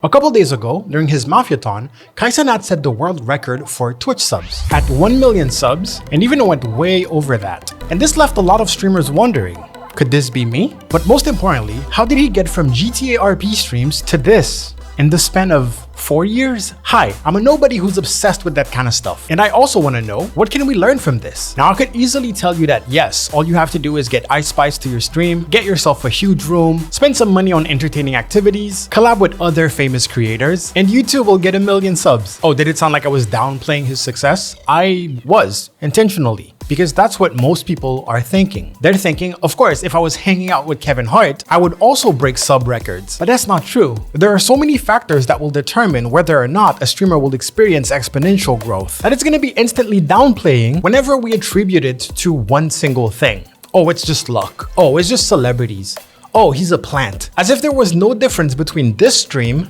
A couple days ago, during his Mafiathon, Cenat set the world record for Twitch subs at 1 million subs and even went way over that. And this left a lot of streamers wondering, could this be me? But most importantly, how did he get from GTA RP streams to this in the span of 4 years? Hi, I'm a nobody who's obsessed with that kind of stuff. And I also want to know, what can we learn from this? Now, I could easily tell you that yes, all you have to do is get Ice Spice to your stream, get yourself a huge room, spend some money on entertaining activities, collab with other famous creators, and you too will get 1 million subs. Oh, did it sound like I was downplaying his success? I was, intentionally. Because that's what most people are thinking. They're thinking, of course, if I was hanging out with Kevin Hart, I would also break sub records. But that's not true. There are so many factors that will determine whether or not a streamer will experience exponential growth that it's gonna be instantly downplaying whenever we attribute it to one single thing. Oh, it's just luck. Oh, it's just celebrities. Oh, he's a plant. As if there was no difference between this stream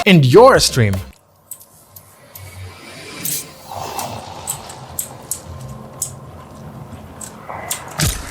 and your stream.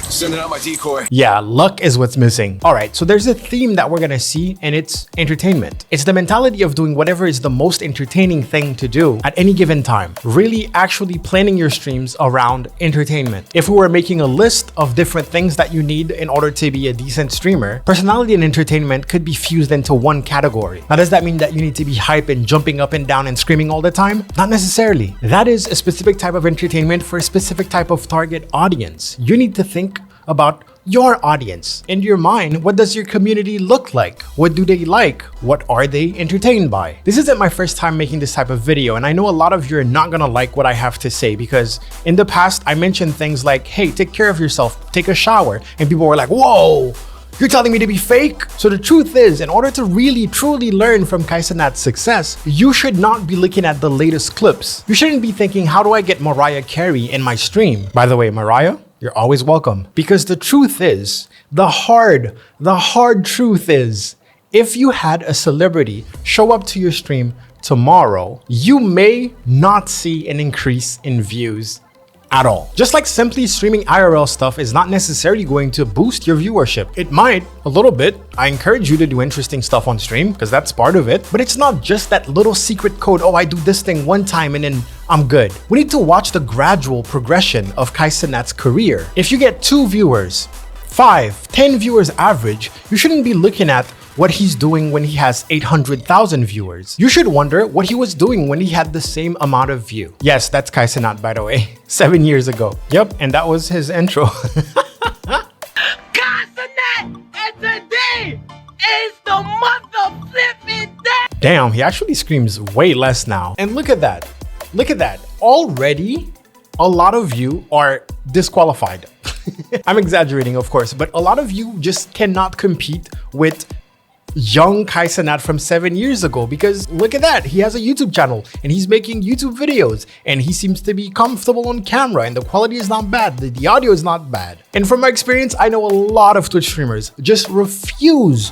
Sending out my decoy. Yeah, luck is what's missing. All right, so there's a theme that we're gonna see, and it's entertainment. It's the mentality of doing whatever is the most entertaining thing to do at any given time. Really actually planning your streams around entertainment. If we were making a list of different things that you need in order to be a decent streamer, personality and entertainment could be fused into one category. Now, does that mean that you need to be hype and jumping up and down and screaming all the time? Not necessarily. That is a specific type of entertainment for a specific type of target audience. You need to think about your audience. In your mind, what does your community look like? What do they like? What are they entertained by? This isn't my first time making this type of video, and I know a lot of you are not gonna like what I have to say because in the past, I mentioned things like, hey, take care of yourself, take a shower, and people were like, whoa, you're telling me to be fake? So the truth is, in order to really truly learn from Cenat's success, you should not be looking at the latest clips. You shouldn't be thinking, how do I get Mariah Carey in my stream? By the way, Mariah, you're always welcome. Because the truth is, the hard truth is, if you had a celebrity show up to your stream tomorrow, you may not see an increase in views at all. Just like simply streaming IRL stuff is not necessarily going to boost your viewership. It might, a little bit. I encourage you to do interesting stuff on stream because that's part of it. But it's not just that little secret code, oh, I do this thing one time and then I'm good. We need to watch the gradual progression of Cenat's career. If you get 2 viewers, 5, 10 viewers average, you shouldn't be looking at what he's doing when he has 800,000 viewers. You should wonder what he was doing when he had the same amount of view. Yes, that's Cenat, by the way, 7 years ago. Yep, and that was his intro. Cenat, and today is the month of flipping day. Damn, he actually screams way less now. And look at that. Look at that. Already, a lot of you are disqualified. I'm exaggerating, of course, but a lot of you just cannot compete with young Cenat from 7 years ago because look at that, he has a YouTube channel and he's making YouTube videos and he seems to be comfortable on camera and the quality is not bad, the audio is not bad. And from my experience, I know a lot of Twitch streamers just refuse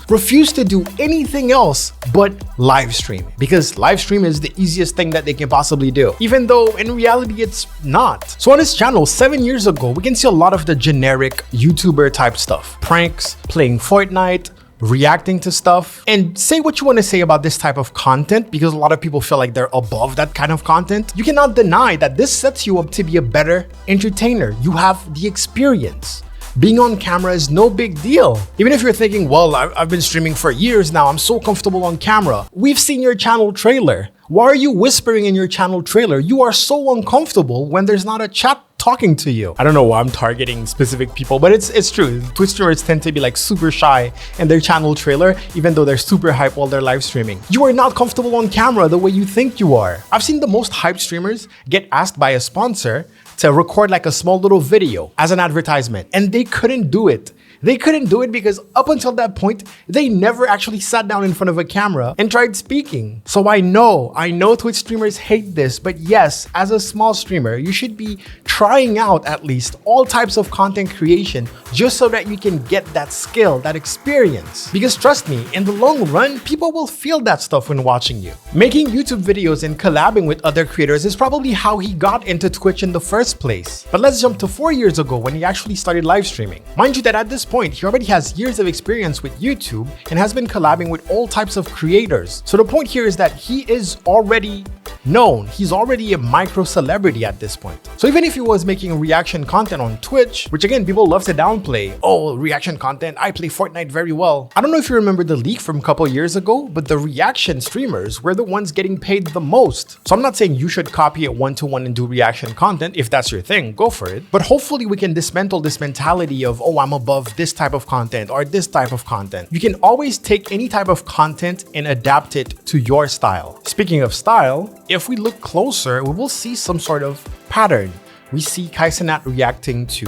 to do anything else but live stream because live stream is the easiest thing that they can possibly do, even though in reality it's not. So on his channel 7 years ago, we can see a lot of the generic YouTuber type stuff, pranks, playing Fortnite, reacting to stuff, and say what you want to say about this type of content because a lot of people feel like they're above that kind of content. You cannot deny that this sets you up to be a better entertainer. You have the experience. Being on camera is no big deal. Even if you're thinking, well, I've been streaming for years now, I'm so comfortable on camera. We've seen your channel trailer. Why are you whispering in your channel trailer? You are so uncomfortable when there's not a chat talking to you. I don't know why I'm targeting specific people, but it's true. Twitch streamers tend to be like super shy in their channel trailer, even though they're super hype while they're live streaming. You are not comfortable on camera the way you think you are. I've seen the most hyped streamers get asked by a sponsor to record like a small little video as an advertisement, and they couldn't do it. They couldn't do it because up until that point, they never actually sat down in front of a camera and tried speaking. So I know Twitch streamers hate this, but yes, as a small streamer, you should be trying out at least all types of content creation just so that you can get that skill, that experience. Because trust me, in the long run, people will feel that stuff when watching you. Making YouTube videos and collabing with other creators is probably how he got into Twitch in the first place. But let's jump to 4 years ago when he actually started live streaming. Mind you that at this point, point, he already has years of experience with YouTube and has been collabing with all types of creators. So the point here is that he is already known. He's already a micro celebrity at this point. So even if he was making reaction content on Twitch, which again, people love to downplay, oh, reaction content, I play Fortnite very well. I don't know if you remember the leak from a couple years ago, but the reaction streamers were the ones getting paid the most. So I'm not saying you should copy it one-to-one and do reaction content. If that's your thing, go for it. But hopefully we can dismantle this mentality of, oh, I'm above this type of content or this type of content. You can always take any type of content and adapt it to your style. Speaking of style, if we look closer, we will see some sort of pattern. We see Cenat reacting to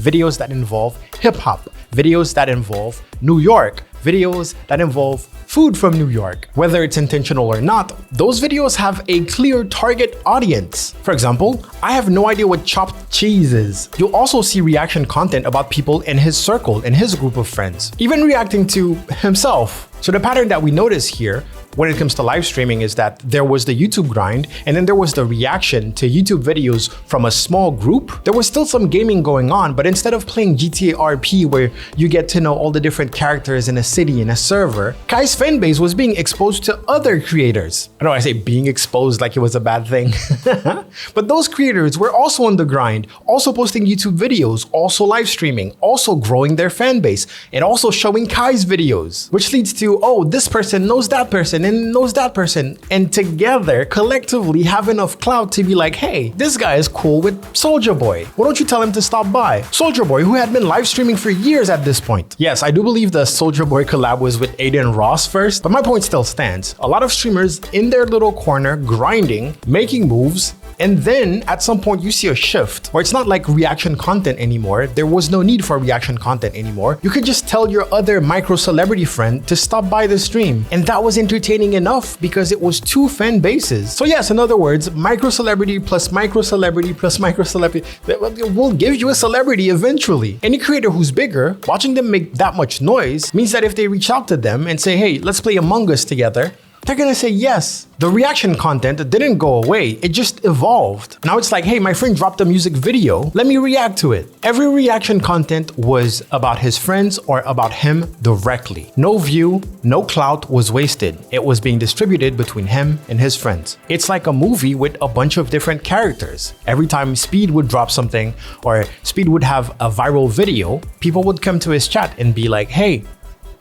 videos that involve hip-hop, videos that involve New York, videos that involve food from New York. Whether it's intentional or not, those videos have a clear target audience. For example, I have no idea what chopped cheese is. You'll also see reaction content about people in his circle, in his group of friends, even reacting to himself. So the pattern that we notice here when it comes to live streaming is that there was the YouTube grind and then there was the reaction to YouTube videos from a small group. There was still some gaming going on, but instead of playing GTA RP where you get to know all the different characters in a city, in a server, Kai's fanbase was being exposed to other creators. I know I say being exposed like it was a bad thing, but those creators were also on the grind, also posting YouTube videos, also live streaming, also growing their fanbase, and also showing Kai's videos, which leads to, oh, this person knows that person and knows that person, and together collectively have enough clout to be like, hey, this guy is cool with Soulja Boy, why don't you tell him to stop by? Soulja Boy, who had been live streaming for years at this point. Yes, I do believe the Soulja Boy collab was with Aiden Ross first, but my point still stands. A lot of streamers in their little corner grinding, making moves, and then at some point you see a shift where it's not like reaction content anymore. There was no need for reaction content anymore. You could just tell your other micro celebrity friend to stop by the stream, and that was entertaining enough because it was two fan bases. So yes, in other words, micro celebrity plus micro celebrity plus micro celebrity will give you a celebrity eventually. Any creator who's bigger, watching them make that much noise means that if they reach out to them and say, hey, let's play Among Us together, they're gonna say yes. The reaction content didn't go away, it just evolved. Now it's like, hey, my friend dropped a music video, let me react to it. Every reaction content was about his friends or about him directly. No view, no clout was wasted. It was being distributed between him and his friends. It's like a movie with a bunch of different characters. Every time Speed would drop something or Speed would have a viral video, people would come to his chat and be like, hey,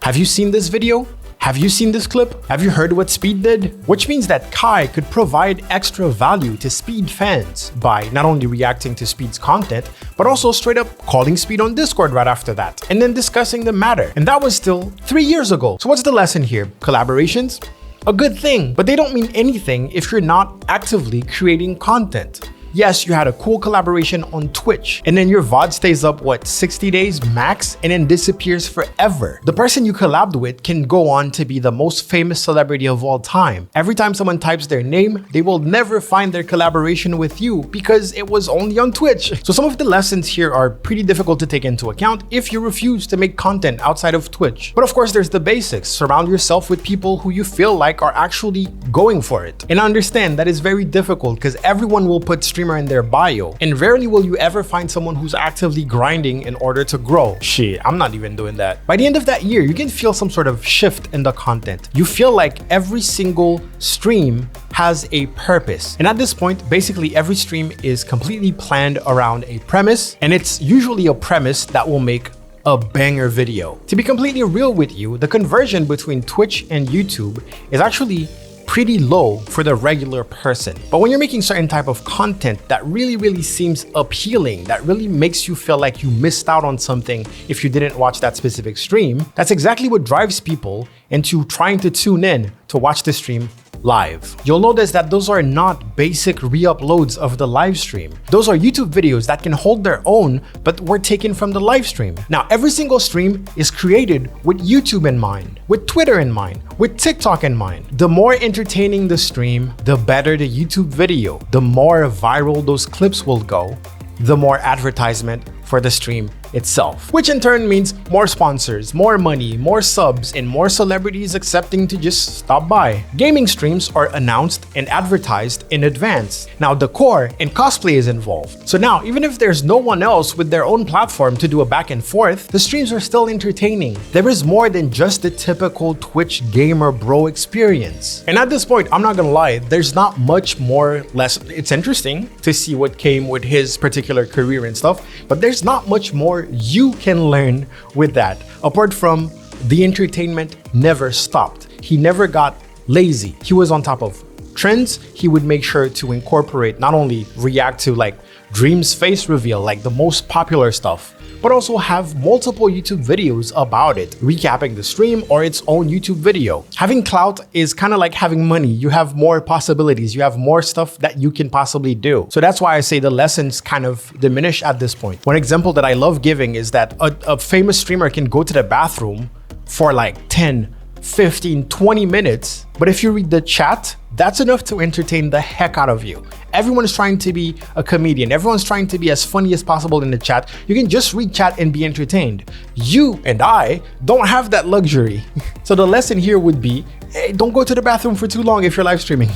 have you seen this video? Have you seen this clip? Have you heard what Speed did? Which means that Kai could provide extra value to Speed fans by not only reacting to Speed's content, but also straight up calling Speed on Discord right after that, and then discussing the matter. And that was still 3 years ago. So what's the lesson here? Collaborations? A good thing, but they don't mean anything if you're not actively creating content. Yes, you had a cool collaboration on Twitch, and then your VOD stays up, what, 60 days max, and then disappears forever. The person you collabed with can go on to be the most famous celebrity of all time. Every time someone types their name, they will never find their collaboration with you because it was only on Twitch. So some of the lessons here are pretty difficult to take into account if you refuse to make content outside of Twitch. But of course, there's the basics. Surround yourself with people who you feel like are actually going for it. And understand that is very difficult because everyone will put streaming in their bio, and rarely will you ever find someone who's actively grinding in order to grow. Shit, I'm not even doing that. By the end of that year, you can feel some sort of shift in the content. You feel like every single stream has a purpose. And at this point, basically every stream is completely planned around a premise, and it's usually a premise that will make a banger video. To be completely real with you, the conversion between Twitch and YouTube is actually pretty low for the regular person. But when you're making certain type of content that really seems appealing, that really makes you feel like you missed out on something if you didn't watch that specific stream, that's exactly what drives people into trying to tune in to watch the stream live. You'll notice that those are not basic re-uploads of the live stream. Those are YouTube videos that can hold their own, but were taken from the live stream. Now, every single stream is created with YouTube in mind, with Twitter in mind, with TikTok in mind. The more entertaining the stream, the better the YouTube video. The more viral those clips will go, the more advertisement for the stream itself, which in turn means more sponsors, more money, more subs, and more celebrities accepting to just stop by. Gaming streams are announced and advertised in advance. Now decor and cosplay is involved. So now, even if there's no one else with their own platform to do a back and forth, the streams are still entertaining. There is more than just the typical Twitch gamer bro experience. And at this point, I'm not gonna lie, there's not much more less. It's interesting to see what came with his particular career and stuff, but there's not much more you can learn with that, apart from the entertainment never stopped. He never got lazy. He was on top of trends. He would make sure to incorporate, not only react to like Dream's face reveal, like the most popular stuff, but also have multiple YouTube videos about it, recapping the stream or its own YouTube video. Having clout is kind of like having money. You have more possibilities. You have more stuff that you can possibly do. So that's why I say the lessons kind of diminish at this point. One example that I love giving is that a famous streamer can go to the bathroom for like 10, 15, 20 minutes, but if you read the chat, that's enough to entertain the heck out of you. Everyone's trying to be a comedian. Everyone's trying to be as funny as possible in the chat. You can just read chat and be entertained. You and I don't have that luxury. So the lesson here would be, hey, don't go to the bathroom for too long if you're live streaming.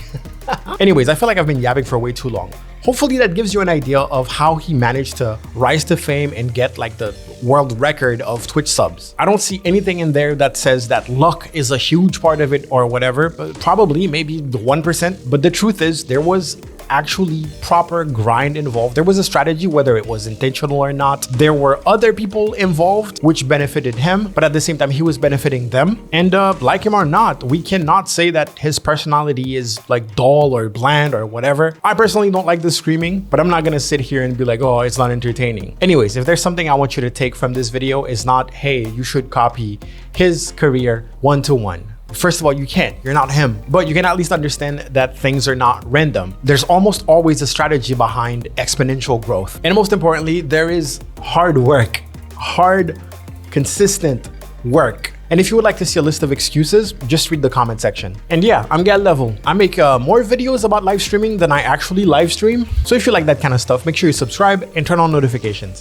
Anyways, I feel like I've been yapping for way too long. Hopefully that gives you an idea of how he managed to rise to fame and get like the world record of Twitch subs. I don't see anything in there that says that luck is a huge part of it or whatever, but probably maybe the 1%. But the truth is there was actually proper grind involved. There was a strategy, whether it was intentional or not. There were other people involved which benefited him, but at the same time he was benefiting them. And like him or not, we cannot say that his personality is like dull or bland or whatever. I personally don't like the screaming, but I'm not gonna sit here and be like, oh, it's not entertaining. Anyways, if there's something I want you to take from this video, is not, hey, you should copy his career one-to-one. First of all, you can't, you're not him, but you can at least understand that things are not random. There's almost always a strategy behind exponential growth. And most importantly, there is hard work, hard, consistent work. And if you would like to see a list of excuses, just read the comment section. And yeah, I'm Get Level. I make more videos about live streaming than I actually live stream. So if you like that kind of stuff, make sure you subscribe and turn on notifications.